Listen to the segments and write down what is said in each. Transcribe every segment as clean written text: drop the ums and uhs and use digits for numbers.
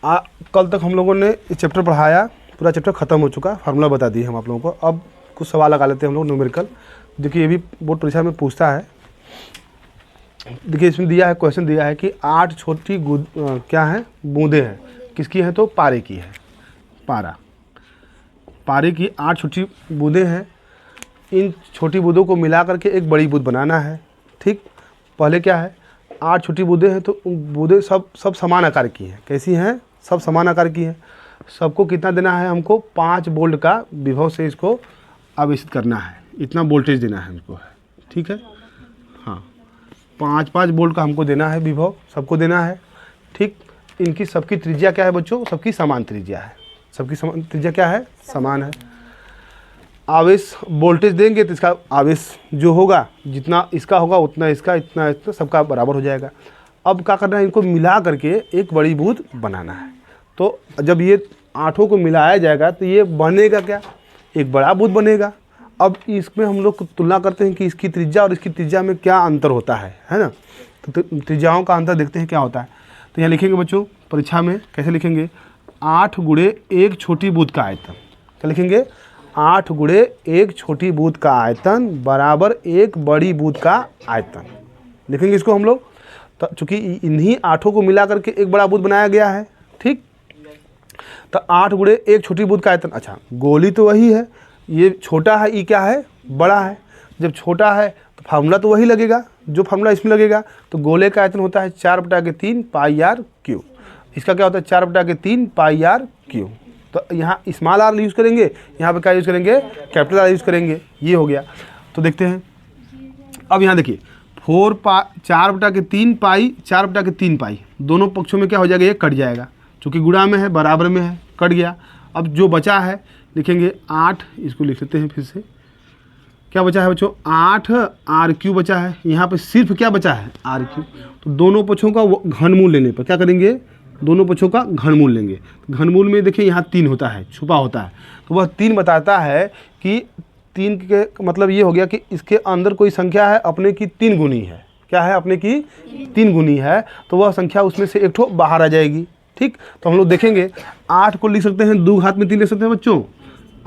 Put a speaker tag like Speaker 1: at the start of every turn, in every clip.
Speaker 1: कल तक हम लोगों ने इस चैप्टर पढ़ाया, पूरा चैप्टर ख़त्म हो चुका, फार्मूला बता दिए हम आप लोगों को। अब कुछ सवाल लगा लेते हैं हम लोग न्यूमेरिकल। देखिए ये भी बोर्ड परीक्षा में पूछता है। देखिए इसमें दिया है, क्वेश्चन दिया है कि 8 छोटी क्या है बूंदें हैं, किसकी है तो पारे की है। पारे की 8 छोटी बूंदें हैं। इन छोटी बूंदों को मिला करके एक बड़ी बूंद बनाना है। ठीक, पहले क्या है 8 छोटी बूंदें हैं तो बूंदें सब समान आकार की हैं। कैसी हैं? सब समान आकार की हैं। सबको कितना देना है हमको? 5 वोल्ट का विभव से इसको आवेशित करना है, इतना वोल्टेज देना है हमको है। ठीक है, हाँ 5 वोल्ट का हमको देना है विभव, सबको देना है। ठीक, इनकी सबकी त्रिज्या क्या है बच्चों? सबकी समान त्रिज्या है। सबकी समान त्रिज्या क्या है? समान है। आवेश वोल्टेज देंगे तो इसका आवेश जो होगा, जितना इसका होगा उतना इसका, इतना इसका, सबका बराबर हो जाएगा। अब क्या करना है? इनको मिला करके एक बड़ी बूंद बनाना है। तो जब ये 8 को मिलाया जाएगा तो ये बनेगा क्या? एक बड़ा बूंद बनेगा। अब इसमें हम लोग तुलना करते हैं कि इसकी त्रिज्या और इसकी त्रिज्या में क्या अंतर होता है ना। तो त्रिज्याओं का अंतर देखते हैं क्या होता है। तो यहाँ लिखेंगे बच्चों परीक्षा में, कैसे लिखेंगे? 8 गुणे एक छोटी बूंद का आयतन। क्या लिखेंगे? 8 गुणे एक छोटी बूंद का आयतन बराबर एक बड़ी बूंद का आयतन। लिखेंगे इसको हम लोग। तो चूँकि इन्हीं 8 को मिला करके एक बड़ा बूंद बनाया गया है। ठीक, तो 8 गुणे एक छोटी बूंद का आयतन। अच्छा, गोली तो वही है, ये छोटा है, ये क्या है? बड़ा है। जब छोटा है तो फार्मूला तो वही लगेगा जो फार्मूला इसमें लगेगा। तो गोले का आयतन होता है 4/3 पाई आर क्यू। इसका क्या होता है? 4/3 पाई आर क्यू। तो यहाँ स्मॉल आर यूज़ करेंगे, यहाँ पे क्या यूज़ करेंगे? कैपिटल आर यूज़ करेंगे। ये हो गया। तो देखते हैं अब यहाँ देखिए 4/3 पाई 4/3 पाई, दोनों पक्षों में क्या हो जाएगा? ये कट जाएगा, चूँकि गुणा में है, बराबर में है, कट गया। अब जो बचा है लिखेंगे 8, इसको लिख लेते हैं फिर से। क्या बचा है बच्चों? 8 आर क्यू बचा है। यहाँ पे सिर्फ क्या बचा है? R Q. तो दोनों पक्षों का घनमूल लेने पर क्या करेंगे? दोनों पक्षों का घनमूल लेंगे। घनमूल में देखिए यहाँ 3 होता है, छुपा होता है। तो वह 3 बताता है कि 3 के मतलब ये हो गया कि इसके अंदर कोई संख्या है अपने की 3 गुनी है। क्या है? अपने की 3 गुनी है। तो वह संख्या उसमें से एक ठो बाहर आ जाएगी। ठीक, तो हम लोग देखेंगे 8 को लिख सकते हैं 2 घात में 3 लिख सकते हैं बच्चों।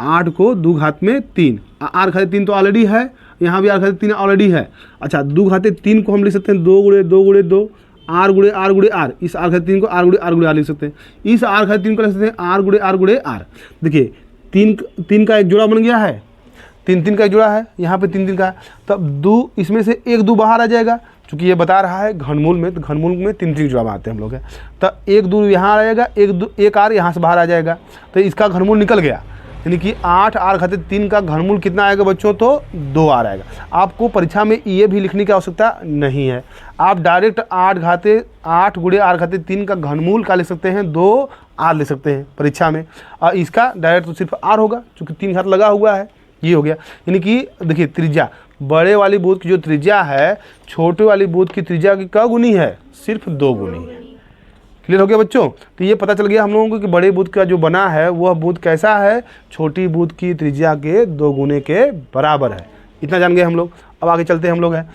Speaker 1: 8 को 2 घात में 3, आर घाते 3 तो ऑलरेडी है, यहाँ भी आर घाते 3 ऑलरेडी है। अच्छा, 2 घाते 3 को हम लिख सकते हैं 2 गुणे 2 गुणे 2, आर गुणे आर गुणे आर। इस आर घाते 3 को आर गुणे आर लिख सकते हैं। इस आर घाते 3 को लिख सकते हैं आर गुणे आर। देखिए 3 का एक जोड़ा बन गया है, 3 का एक जोड़ा है, यहाँ पे 3 का है। तब 2 इसमें से एक 2 बाहर आ जाएगा, क्योंकि ये बता रहा है घनमूल में, तो घनमूल में 3 जोड़ा बनाते हैं हम लोग है। तो एक 2 यहाँ आ जाएगा, एक आर यहाँ से बाहर आ जाएगा, तो इसका घनमूल निकल गया। यानी कि 8 आर घाते 3 का घनमूल कितना आएगा बच्चों? तो 2 आर आएगा। आपको परीक्षा में ये भी लिखने की आवश्यकता नहीं है, आप डायरेक्ट 8 गुणे आर घाते 3 का घनमूल का लिख सकते हैं 2 आर लिख सकते हैं परीक्षा में। और इसका डायरेक्ट तो सिर्फ आर होगा, क्योंकि 3 घात लगा हुआ है। ये हो गया। यानी कि देखिए त्रिज्या, बड़े वाली बूंद की जो त्रिज्या है छोटे वाली बूंद की त्रिज्या की क्या गुनी है? सिर्फ 2 गुनी है। क्लियर हो गया बच्चों? तो ये पता चल गया हम लोगों को कि बड़े बूंद का जो बना है वह बूंद कैसा है? छोटी बूंद की त्रिज्या के 2 गुने के बराबर है। इतना जान गए हम लोग। अब आगे चलते हैं हम लोग है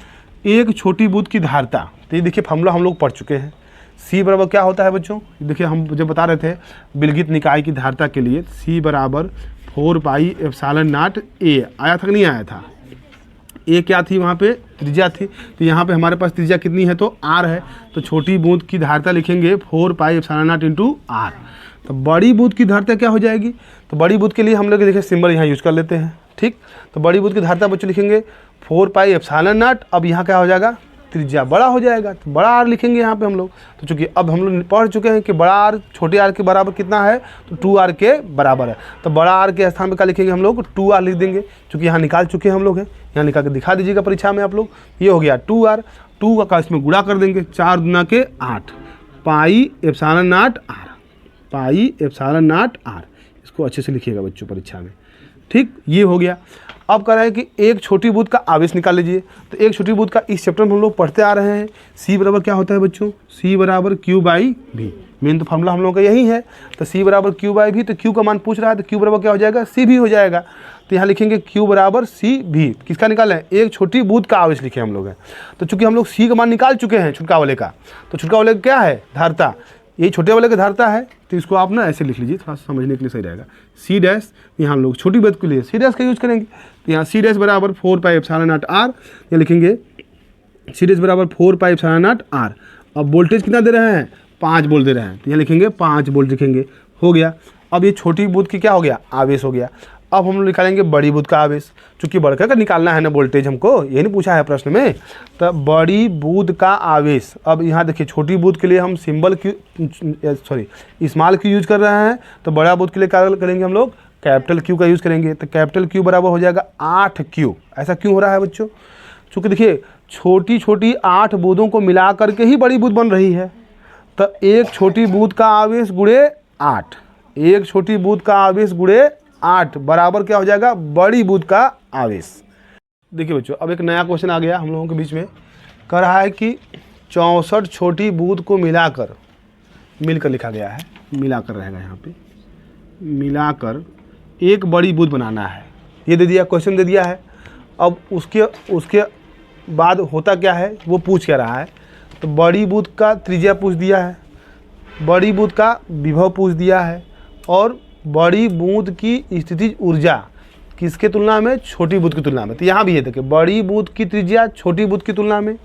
Speaker 1: एक छोटी बूंद की धारता। तो ये देखिए फार्मूला हम लोग पढ़ चुके हैं। सी बराबर क्या होता है बच्चों? देखिए हम जब बता रहे थे विलगित निकाय की धारता के लिए, सी बराबर 4 पाई एप्सिलॉन नॉट ए आया था कि नहीं आया था? ए क्या थी? वहाँ पे त्रिज्या थी। तो यहाँ पे हमारे पास त्रिज्या कितनी है? तो आर है। तो छोटी बूंद की धारता लिखेंगे 4 pi epsilon naught into R. तो बड़ी बूंद की धारता क्या हो जाएगी? तो बड़ी बूंद के लिए हम लोग देखिए सिंबल यहाँ यूज़ कर लेते हैं। ठीक, तो बड़ी बूंद की धारता बच्चों लिखेंगे 4 पाई एप्सिलॉन नॉट। अब यहाँ क्या हो जाएगा? त्रिज्या बड़ा हो जाएगा, तो बड़ा आर लिखेंगे यहाँ पे हम लोग। तो चूँकि अब हम लोग पढ़ चुके हैं कि बड़ा आर छोटे आर के बराबर कितना है? तो 2 आर के बराबर है। तो बड़ा आर के स्थान पर क्या लिखेंगे हम लोग? 2 आर लिख देंगे, क्योंकि यहाँ निकाल चुके हैं हम लोग हैं। यहाँ निकाल के दिखा दीजिएगा परीक्षा में आप लोग। ये हो गया 2 आर, 2 का इसमें गुणा कर देंगे, 4 दूना के 8 pi epsilon naught R, pi epsilon naught R. इसको अच्छे से लिखिएगा बच्चों परीक्षा में। ठीक, ये हो गया। अब कह रहा है कि एक छोटी बूंद का आवेश निकाल लीजिए। तो एक छोटी बूंद का इस चैप्टर में हम लोग पढ़ते आ रहे हैं। सी बराबर क्या होता है बच्चों? सी बराबर क्यू बाई भी। मेन तो फार्मूला हम लोग का यही है। तो सी बराबर क्यू बाई भी, तो क्यू का मान पूछ रहा है तो क्यू बराबर क्या हो जाएगा? सी भी हो जाएगा। तो यहाँ लिखेंगे क्यू बराबर सी भी। किसका निकाला है? एक छोटी बूंद का आवेश लिखे हम लोग हैं। तो चूंकि हम लोग सी का मान निकाल चुके हैं छुटका वाले का, तो छुटका वाले का क्या है? धारता। यही छोटे वाले का धारता है, तो इसको आप ना ऐसे लिख लीजिए, थोड़ा समझने के लिए सही रहेगा। सी डैश, यहाँ हम लोग छोटी बुध के लिए सी डैश का यूज करेंगे, तो यहाँ सी डैश बराबर 4 पाई एप्सिलॉन नॉट आर, यहाँ लिखेंगे सी डैश बराबर 4 पाई एप्सिलॉन नॉट आर। अब वोल्टेज कितना दे रहे हैं, 5 वोल्ट दे रहे हैं, तो यहाँ लिखेंगे 5 वोल्ट लिखेंगे, हो गया। अब ये छोटी बुध की क्या हो गया, आवेश हो गया। अब हम लोग निकालेंगे बड़ी बुध का आवेश, चूंकि बड़का का निकालना है ना वोल्टेज, हमको ये नहीं पूछा है प्रश्न में, तो बड़ी बुध का आवेश। अब यहाँ देखिए छोटी बुध के लिए हम symbol Q small Q use कर रहे हैं, तो बड़ा बुध के लिए क्या करेंगे हम लोग, कैपिटल क्यू का यूज़ करेंगे। तो कैपिटल क्यू बराबर हो जाएगा 8 क्यू। ऐसा क्यों हो रहा है बच्चों, चूँकि देखिए छोटी छोटी 8 बूंदों को मिला करके ही बड़ी बूंद बन रही है, तो एक छोटी बूंद का आवेश गुणे 8, एक छोटी बूंद का आवेश गुणे 8 बराबर क्या हो जाएगा, बड़ी बूंद का आवेश। देखिए बच्चों, अब एक नया क्वेश्चन आ गया हम लोगों के बीच में, कह रहा है कि 64 छोटी बूंद को मिलाकर लिखा गया है, मिलाकर रहेगा यहाँ पे, मिलाकर एक बड़ी बूंद बनाना है, ये दे दिया, क्वेश्चन दे दिया है। अब उसके बाद होता क्या है वो पूछ क्या रहा है, तो बड़ी बूंद का त्रिज्या पूछ दिया है, बड़ी बूंद का विभव पूछ दिया है, और बड़ी बूंद की स्थितिज ऊर्जा किसके तुलना में, छोटी बूंद की तुलना में। तो यहाँ भी है देखिए, बड़ी बूंद की त्रिज्या छोटी बूंद की तुलना में,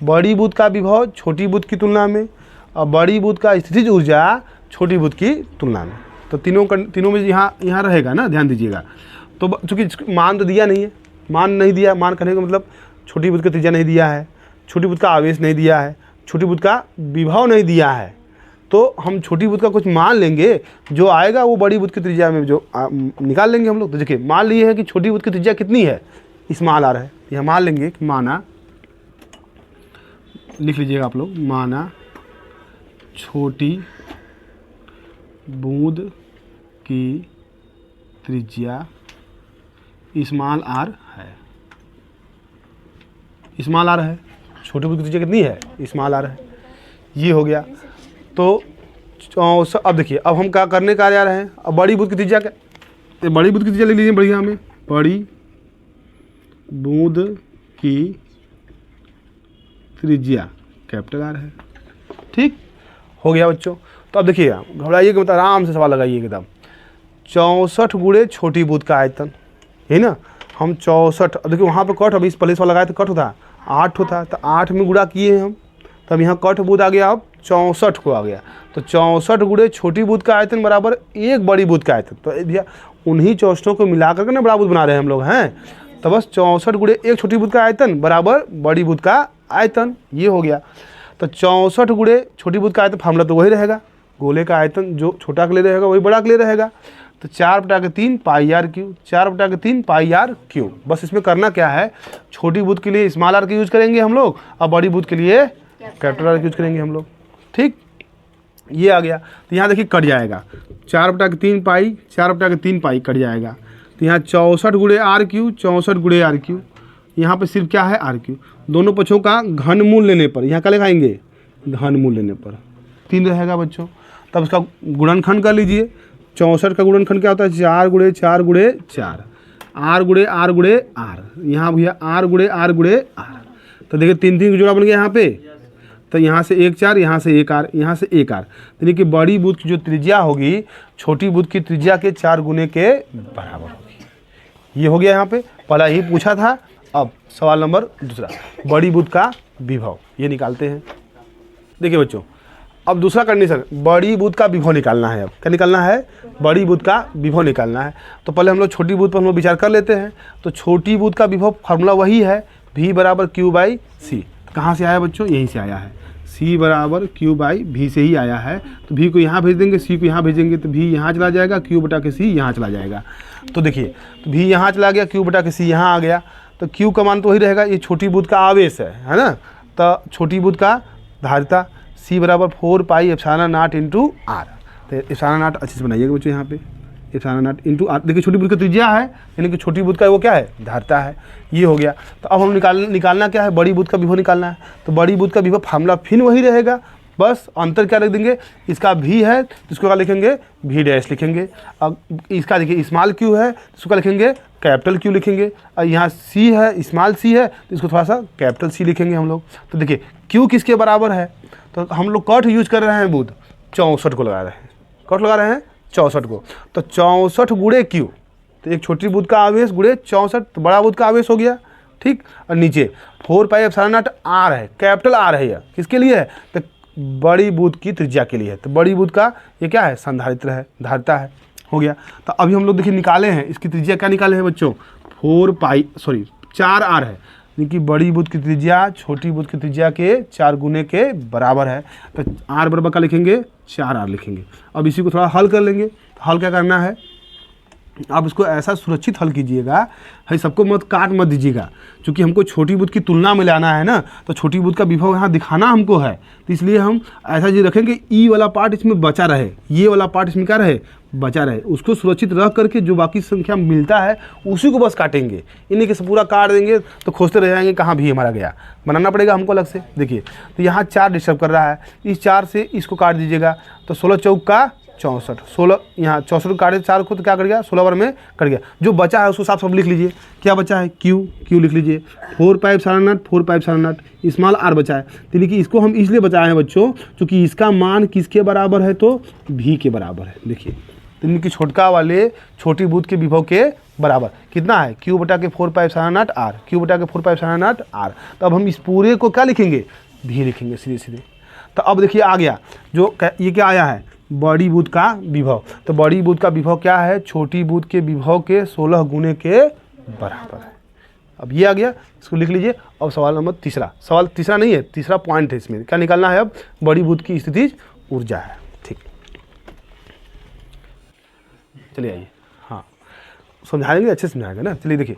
Speaker 1: बड़ी बूंद का विभव छोटी बूंद की तुलना में, और बड़ी बूंद का स्थितिज ऊर्जा छोटी बूंद की तुलना में। तो तीनों में यहाँ रहेगा ना, ध्यान दीजिएगा। तो चूँकि मान तो दिया नहीं है, मान नहीं दिया, मान करने का मतलब छोटी बूंद का त्रिज्या नहीं दिया है, छोटी बूंद का आवेश नहीं दिया है, छोटी बूंद का विभव नहीं दिया है, तो हम छोटी बूंद का कुछ मान लेंगे, जो आएगा वो बड़ी बूंद की त्रिज्या में जो निकाल लेंगे हम लोग। तो देखिए मान लिए है कि छोटी बूंद की त्रिज्या कितनी है, स्मॉल आर है, यह मान लेंगे कि माना, लिख लीजिएगा आप लोग, माना छोटी बूंद की त्रिज्या स्मॉल आर है, स्मॉल आर है, छोटी बूंद की त्रिज्या कितनी है, स्मॉल आर है, ये हो गया। तो अब देखिए, अब हम क्या करने का जा रहे हैं, अब बड़ी बूंद की त्रिज्या क्या, बड़ी बूंद की त्रिज्या ले लीजिए बढ़िया में, बड़ी बूंद की त्रिज्या कैपिटल आर है, ठीक हो गया बच्चों। तो अब देखिएगा, घबराइएगा मतलब आराम से सवाल लगाइए एकदम। 64 गुणे छोटी बूंद का आयतन है ना, हम 64, अब देखिए वहाँ पे कट, अभी इस पहले वाला लगाए तो कट होता 8 होता, तो 8 में गुणा किए हैं हम, तब यहाँ कट बूंद आ गया, अब 64 को आ गया। तो 64 गुणे छोटी बूंद का आयतन बराबर एक बड़ी बूंद का आयतन। तो भैया उन्हीं 64 को मिला करके ना बड़ा बूंद बना रहे हैं हम लोग हैं, तो बस 64 गुणे एक छोटी बूंद का आयतन बराबर बड़ी बूंद का आयतन, ये हो गया। तो 64 गुणे छोटी बूंद का आयतन फार्मूला तो वही रहेगा, गोले का आयतन जो छोटा के लिए रहेगा वही बड़ा के लिए रहेगा। तो 4/3 pi r cube, 4/3 pi r cube. बस इसमें करना क्या है, छोटी बूंद के लिए स्मॉल आर का यूज करेंगे हम लोग, और बड़ी बूंद के लिए कैपिटल आर का यूज करेंगे हम लोग, ठीक, ये आ गया। तो यहाँ देखिए कट जाएगा, 4/3 पाई, 4/3 पाई कट जाएगा। तो यहाँ 64 गुणे आर क्यू, 64 गुणे आर क्यू, यहाँ पे सिर्फ क्या है आर क्यू। दोनों पक्षों का घनमूल लेने पर, यहाँ क्या लिखाएंगे, घनमूल लेने पर 3 रहेगा बच्चों। तब इसका गुणनखंड कर लीजिए, 64 का गुणनखंड क्या होता है, 4 गुणे 4 गुणे 4, आर गुणे आर गुणे आर, यहाँ भैया आर गुणे आर गुणे आर। तो देखिए 3 का जोड़ा बन गया यहाँ पे, तो यहाँ से 1 4, यहाँ से 1 आर, यहाँ से 1 आर। तो देखिए बड़ी बूंद की जो त्रिज्या होगी छोटी बूंद की त्रिज्या के 4 गुने के बराबर होगी, ये हो गया। यहाँ पे पहला ही पूछा था। अब सवाल नंबर दूसरा, बड़ी बूंद का विभव, ये निकालते हैं। देखिए बच्चों, अब दूसरा कंडीशन, बड़ी बूंद का विभव निकालना है। अब क्या निकालना है, बड़ी बूंद का विभव निकालना है। तो पहले हम लोग छोटी बूंद पर हम लोग विचार कर लेते हैं। तो छोटी बूंद का विभव फार्मूला वही है, V बराबर Q/C। कहाँ से आया बच्चों, यहीं से आया है, C बराबर Q/V से ही आया है। तो V को यहाँ भेज देंगे, C को यहाँ भेजेंगे, तो V यहाँ चला जाएगा, Q/C यहाँ चला जाएगा। तो देखिए तो V यहाँ चला गया, Q/C यहाँ आ गया। तो Q का मान तो वही रहेगा, ये छोटी बूंद का आवेश है ना। तो छोटी बूंद का धारिता C बराबर 4 pi epsilon naught into R. तो एप्सिलॉन नॉट अच्छे से बनाइएगा बच्चों, यहाँ पे एप्सिलॉन नॉट इंटू आर। देखिए छोटी बूंद का त्रिज्या है, यानी कि छोटी बूंद का वो क्या है, धारिता है, ये हो गया। तो अब हम निकालना क्या है, बड़ी बूंद का विभव निकालना है। तो बड़ी बूंद का विभव फार्मूला फिर वही रहेगा, बस अंतर क्या रख देंगे, इसका V है तो इसको क्या लिखेंगे, V' लिखेंगे। अब इसका देखिए स्मॉल Q है तो इसको क्या लिखेंगे, कैपिटल Q लिखेंगे। और यहाँ C है, स्मॉल C है तो इसको थोड़ा सा कैपिटल C लिखेंगे हम लोग। तो देखिए Q किसके बराबर है, तो हम लोग कट यूज कर रहे हैं बूंद, 64 को लगा रहे हैं। कौन लगा रहे हैं? 64 को। तो 64 गुणे क्यू, तो एक छोटी बुध का आवेश गुणे 64, तो बड़ा बुध का आवेश हो गया। ठीक, और नीचे 4 पाई एप्सिलॉन नॉट आर है, कैपिटल आर है, यह किसके लिए है? तो बड़ी बुध की त्रिज्या के लिए है। तो बड़ी बुध का ये क्या है? संधारित्र है, धारिता है। हो गया। तो अभी हम लोग देखिए निकाले हैं, इसकी त्रिज्या क्या निकाले हैं बच्चों? 4 आर है, यानी कि बड़ी बुध की त्रिज्या छोटी बुध की त्रिज्या के 4 गुने के बराबर है। तो आर बराबर का लिखेंगे? 4 आर लिखेंगे। अब इसी को थोड़ा हल कर लेंगे। तो हल क्या करना है? आप इसको ऐसा सुरक्षित हल कीजिएगा, है सबको मत काट मत दीजिएगा, क्योंकि हमको छोटी बुध की तुलना में लाना है ना, तो छोटी बुध का विभव यहाँ दिखाना हमको है। तो इसलिए हम ऐसा चीज़ रखेंगे, ई वाला पार्ट इसमें बचा रहे, ये वाला पार्ट इसमें क्या रहे? बचा रहे। उसको सुरक्षित रख करके जो बाकी संख्या मिलता है उसी को बस काटेंगे, इन्हीं के से पूरा काट देंगे तो खोजते रह जाएंगे कहाँ भी हमारा गया। बनाना पड़ेगा हमको अलग से। देखिए, तो यहाँ 4 डिस्टर्ब कर रहा है, इस 4 से इसको काट दीजिएगा, तो 16 चौक का 64, 16 यहाँ 64 काटे 4 को, तो क्या कर गया? 16 बार में कट गया। जो बचा है उसको साफ साफ लिख लीजिए। क्या बचा है? क्यू लिख लीजिए। 4 pi epsilon naught, 4 pi epsilon naught, small R बचा है। तो यानी कि इसको हम इसलिए बचाए हैं बच्चों, क्योंकि इसका मान किसके बराबर है? तो भी के बराबर है। देखिए, तो यानी कि छोटका वाले छोटी बुध के विभव के बराबर कितना है? क्यू बटा के 4 pi epsilon naught R, Q बटा के 4 पाई एप्सिलॉन नॉट आर। तो अब हम इस पूरे को क्या लिखेंगे? भी लिखेंगे सीधे सीधे। तो अब देखिए आ गया, जो ये क्या आया है? बड़ी बुध का विभव। तो बड़ी बुध का विभव क्या है? छोटी बुध के विभव के 16 गुने के बराबर है। अब ये आ गया, इसको लिख लीजिए। अब सवाल नंबर तीसरा, सवाल तीसरा नहीं है, तीसरा पॉइंट है, इसमें क्या निकालना है? अब बड़ी बुध की स्थितिज ऊर्जा है। ठीक, चलिए आइए, हाँ समझाएंगे, अच्छे से समझाएंगे ना। चलिए देखिए,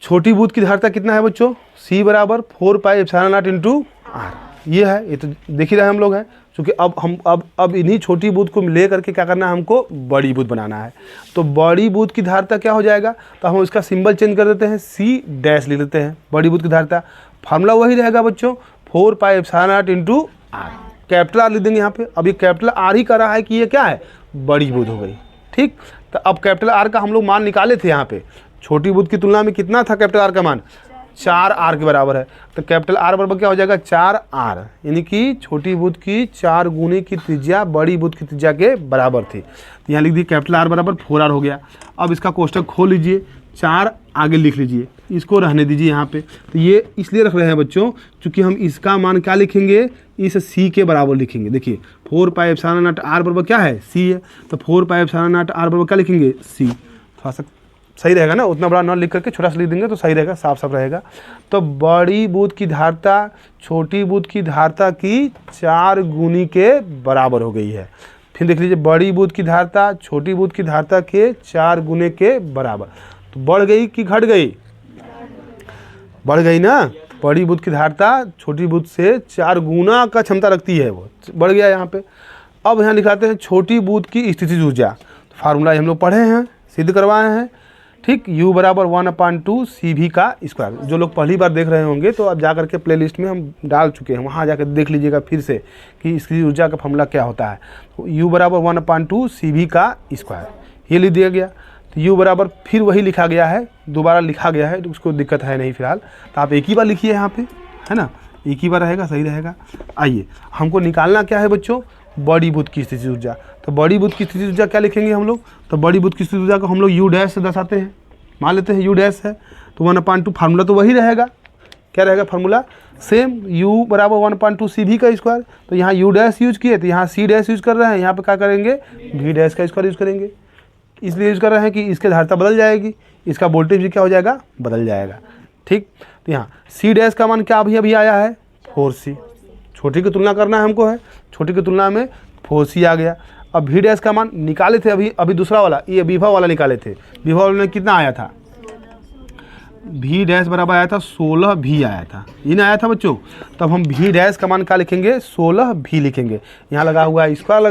Speaker 1: छोटी बुध की धारिता कितना है बच्चों? C बराबर 4 pi epsilon naught into R. ये है, ये तो देख ही रहे हम लोग हैं, क्योंकि अब हम अब इन्हीं छोटी बुध को ले करके क्या करना है? हमको बड़ी बुध बनाना है। तो बड़ी बुध की धारिता क्या हो जाएगा? तो हम इसका सिंबल चेंज कर देते हैं, C डैश लिख लेते हैं। बड़ी बुध की धारिता फार्मूला वही रहेगा बच्चों, 4 pi epsilon naught into R. Capital R लिख देंगे यहाँ पे। अब ये कैपिटल आर ही कर रहा है कि ये क्या है? बड़ी बुध हो गई। ठीक, तो अब कैपिटल आर का हम लोग मान निकाले थे यहाँ पे। छोटी बुध की तुलना में कितना था कैपिटल आर का मान? 4 आर के बराबर है। तो कैपिटल आर बराबर क्या हो जाएगा? 4 आर, यानी कि छोटी बुध की 4 गुने की त्रिज्या बड़ी बुध की त्रिज्या के बराबर थी। तो यहाँ लिख दी कैपिटल आर बराबर 4 आर हो गया। अब इसका कोष्टक खोल लीजिए, 4 आगे लिख लीजिए, इसको रहने दीजिए यहाँ पे। तो ये इसलिए रख रहे हैं बच्चों, क्योंकि हम इसका मान क्या लिखेंगे? इस C के बराबर लिखेंगे। देखिए, 4 पाई एप्सिलॉन नॉट आर बराबर क्या है? C है। तो 4 पाई एप्सिलॉन नॉट आर बराबर क्या लिखेंगे? C। थोड़ा सा सही रहेगा ना, उतना बड़ा न लिख करके छोटा सा लिख देंगे तो सही रहेगा, साफ साफ रहेगा। तो बड़ी बुध की धारिता छोटी बुध की धारिता की 4 गुनी के बराबर हो गई है। फिर देख लीजिए, बड़ी बुध की धारिता छोटी बुध की धारिता के 4 गुने के बराबर। तो बढ़ गई कि घट गई? बढ़ गई ना। बड़ी बुध की धारिता छोटी बुध से 4 गुना का क्षमता रखती है, वो बढ़ गया यहाँ पे। अब यहाँ लिखाते हैं छोटी बुध की स्थितिज ऊर्जा। फार्मूला हम लोग पढ़े हैं, सिद्ध करवाए हैं। ठीक, U बराबर 1/2 CV का स्क्वायर। जो लोग पहली बार देख रहे होंगे तो अब जा करके प्ले लिस्ट में हम डाल चुके हैं, वहाँ जाकर देख लीजिएगा फिर से कि इसकी ऊर्जा का फॉर्मूला क्या होता है। तो U बराबर 1/2 CV का स्क्वायर, ये लिख दिया गया। तो U बराबर फिर वही लिखा गया है, दोबारा लिखा गया है, तो उसको दिक्कत है नहीं फिलहाल। तो आप एक ही बार लिखिए यहाँ पे, है ना, एक ही बार रहेगा, सही रहेगा। आइए, हमको निकालना क्या है बच्चों? बड़ी बुध की स्थितिज ऊर्जा। तो बड़ी बुध की स्थितिज ऊर्जा क्या लिखेंगे हम लोग? तो बड़ी बुध की स्थितिज ऊर्जा को हम लोग U डैश से दर्शाते हैं, मान लेते हैं U डैश है। तो 1/2 फार्मूला तो वही रहेगा, क्या रहेगा फार्मूला? सेम, U बराबर 1/2 CV का स्क्वायर। तो यहाँ U डैश यूज किए, तो यहाँ C डैश यूज कर रहे हैं, यहाँ पे क्या करेंगे? V डैश का स्क्वायर यूज करेंगे। इसलिए यूज कर रहे हैं कि इसके धारिता बदल जाएगी, इसका वोल्टेज भी क्या हो जाएगा? बदल जाएगा। ठीक, तो यहाँ C डैश का मान क्या अभी आया है? 4C। छोटी की तुलना करना है हमको, है छोटी की तुलना में 4C आ गया। अब V डैश का मान निकाले थे अभी दूसरा वाला, ये विभव वाला निकाले थे। विभव वाले में कितना आया था? V डैश बराबर आया था 16V आया था, ये नहीं आया था बच्चों। तब हम V डैश का मान क्या लिखेंगे? 16V लिखेंगे। यहाँ लगा हुआ है स्क्वायर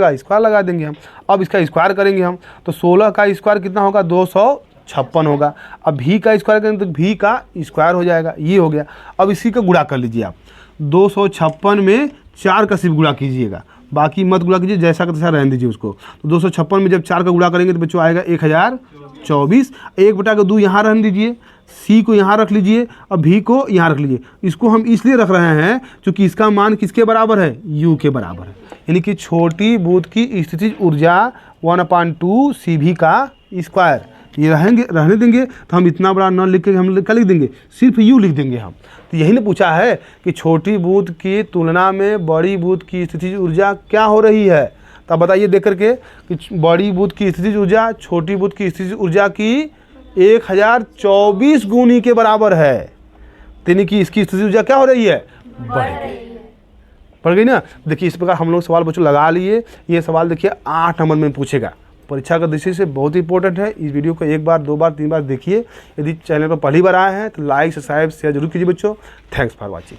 Speaker 1: लगा देंगे हम। अब इसका स्क्वायर करेंगे हम, तो 16 का स्क्वायर कितना होगा? 256 होगा। अब V का स्क्वायर करेंगे तो V का स्क्वायर हो जाएगा, ये हो गया। अब इसी का गुणा कर लीजिए आप, 256 में 4 का सिर्फ गुणा कीजिएगा, बाकी मत गुणा कीजिए, जैसा का तैसा रहने दीजिए उसको। तो 256 में जब 4 का गुणा करेंगे तो बच्चों आएगा 1024। 1/2 यहाँ रहने दीजिए, सी को यहाँ रख लीजिए और भी को यहाँ रख लीजिए। इसको हम इसलिए रख रहे हैं क्योंकि इसका मान किसके बराबर है, यू के बराबर है। यानी कि छोटी बूंद की स्थितिज ऊर्जा 1/2 CV का स्क्वायर। ये रहने देंगे तो हम इतना बड़ा न लिख के हम क्या लिख देंगे, सिर्फ यू लिख देंगे हम। तो यही ने पूछा है कि छोटी बूंद की तुलना में बड़ी बूंद की स्थितिज ऊर्जा क्या हो रही है। तो आप बताइए देख करके कि बड़ी बूंद की स्थितिज ऊर्जा छोटी बूंद की स्थितिज ऊर्जा की 1024 गुनी के बराबर है। यानी कि इसकी स्थितिज ऊर्जा क्या हो रही है, बढ़ गई ना। देखिए इस प्रकार हम लोग सवाल बच्चों लगा लिए। ये सवाल देखिए 8 नंबर में पूछेगा, परीक्षा का दृष्टि से बहुत इंपॉर्टेंट है। इस वीडियो को 1 बार 2 बार 3 बार देखिए। यदि चैनल पर पहली बार आए हैं तो लाइक सब्सक्राइब शेयर जरूर कीजिए बच्चों। Thanks for watching.